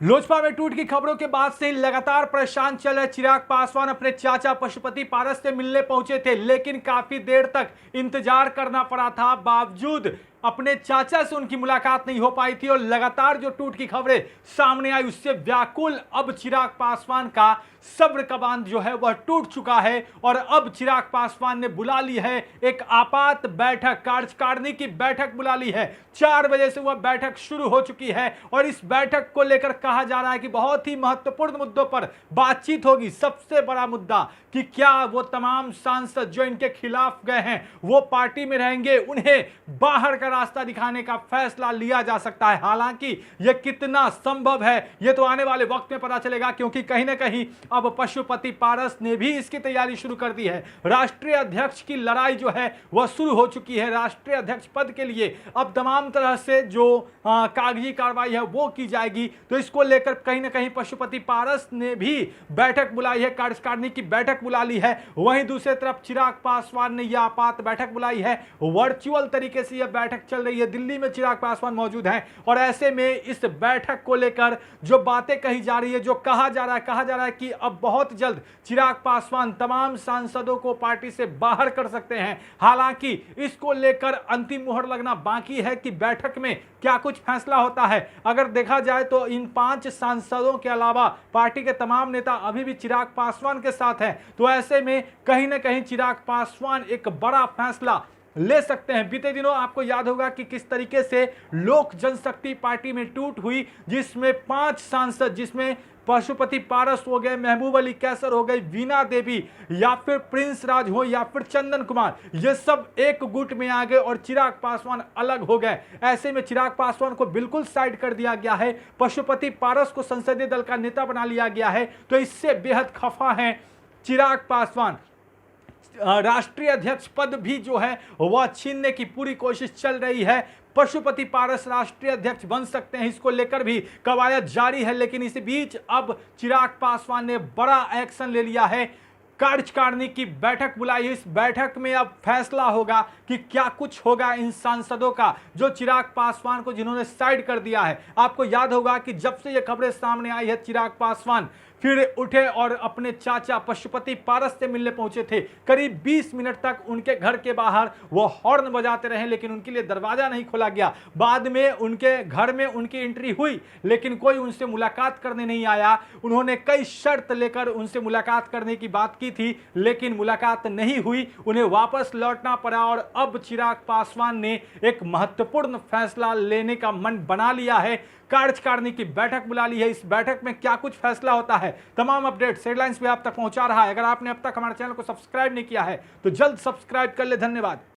लोजपा में टूट की खबरों के बाद से लगातार परेशान चल रहे चिराग पासवान अपने चाचा पशुपति पारस से मिलने पहुंचे थे, लेकिन काफी देर तक इंतजार करना पड़ा था। बावजूद अपने चाचा से उनकी मुलाकात नहीं हो पाई थी और लगातार जो टूट की खबरें सामने आई उससे व्याकुल अब चिराग पासवान का सब्र का बांध जो है वह टूट चुका है और अब चिराग पासवान ने बुला ली है एक आपात बैठक, कार्यकारिणी की बैठक बुला ली है। 4 बजे से वह बैठक शुरू हो चुकी है और इस बैठक को लेकर कहा जा रहा है कि बहुत ही महत्वपूर्ण मुद्दों पर बातचीत होगी। सबसे बड़ा मुद्दा कि क्या वो तमाम सांसद जो इनके खिलाफ गए हैं वो पार्टी में रहेंगे, उन्हें बाहर का रास्ता दिखाने का फैसला लिया जा सकता है। हालांकि यह कितना संभव है यह तो आने वाले वक्त में पता चलेगा, क्योंकि कहीं ना कहीं अब पशुपति पारस ने भी इसकी तैयारी शुरू कर दी है। राष्ट्रीय अध्यक्ष की लड़ाई जो है वह शुरू हो चुकी है। राष्ट्रीय अध्यक्ष पद के लिए अब तमाम तरह से जो कागजी कार्रवाई है वो की जाएगी, तो इसको लेकर कहीं ना कहीं पशुपति पारस ने भी बैठक बुलाई है, कार्यकारिणी की बैठक बुला ली है। वहीं दूसरी तरफ चिराग पासवान ने यह आपात बैठक बुलाई है। वर्चुअल तरीके से यह बैठक चल रही है। दिल्ली में चिराग पासवान मौजूद हैं और ऐसे में इस बैठक को लेकर जो बातें कही जा रही है, जो कहा जा रहा है कि अब बहुत जल्द चिराग पासवान तमाम सांसदों को पार्टी से बाहर कर सकते हैं। हालांकि इसको लेकर अंतिम मुहर लगना बाकी है कि बैठक में क्या कुछ फैसला होता है। अगर देखा जाए तो इन 5 सांसदों के अलावा पार्टी के तमाम नेता अभी भी चिराग पासवान के साथ हैं, तो ऐसे में कहीं ना कहीं चिराग पासवान एक बड़ा फैसला ले सकते हैं। बीते दिनों आपको याद होगा कि किस तरीके से लोक जनशक्ति पार्टी में टूट हुई, जिसमें 5 सांसद, जिसमें पशुपति पारस हो गए, महबूब अली कैसर हो गई, वीणा देवी या फिर प्रिंस राज हो या फिर चंदन कुमार, ये सब एक गुट में आ गए और चिराग पासवान अलग हो गए। ऐसे में चिराग पासवान को बिल्कुल साइड कर दिया गया है, पशुपति पारस को संसदीय दल का नेता बना लिया गया है। तो इससे बेहद खफा हैं चिराग पासवान। राष्ट्रीय अध्यक्ष पद भी जो है वह छीनने की पूरी कोशिश चल रही है। पशुपति पारस राष्ट्रीय अध्यक्ष बन सकते हैं, इसको लेकर भी कवायद जारी है। लेकिन इस बीच अब चिराग पासवान ने बड़ा एक्शन ले लिया है, कार्यकारिणी की बैठक बुलाई है। इस बैठक में अब फैसला होगा कि क्या कुछ होगा इन सांसदों का जो चिराग पासवान को जिन्होंने साइड कर दिया है। आपको याद होगा कि जब से ये खबरें सामने आई है, चिराग पासवान फिर उठे और अपने चाचा पशुपति पारस से मिलने पहुंचे थे। करीब 20 मिनट तक उनके घर के बाहर वो हॉर्न बजाते रहे, लेकिन उनके लिए दरवाजा नहीं खोला गया। बाद में उनके घर में उनकी एंट्री हुई, लेकिन कोई उनसे मुलाकात करने नहीं आया। उन्होंने कई शर्त लेकर उनसे मुलाकात करने की बात की थी, लेकिन मुलाकात नहीं हुई, उन्हें वापस लौटना पड़ा। और अब चिराग पासवान ने एक महत्वपूर्ण फैसला लेने का मन बना लिया है, कार्यकारिणी की बैठक बुला ली है। इस बैठक में क्या कुछ फैसला होता है, तमाम अपडेट्स हेडलाइंस पे आप तक पहुंचा रहा है। अगर आपने अब तक हमारे चैनल को सब्सक्राइब नहीं किया है तो जल्द सब्सक्राइब कर ले। धन्यवाद।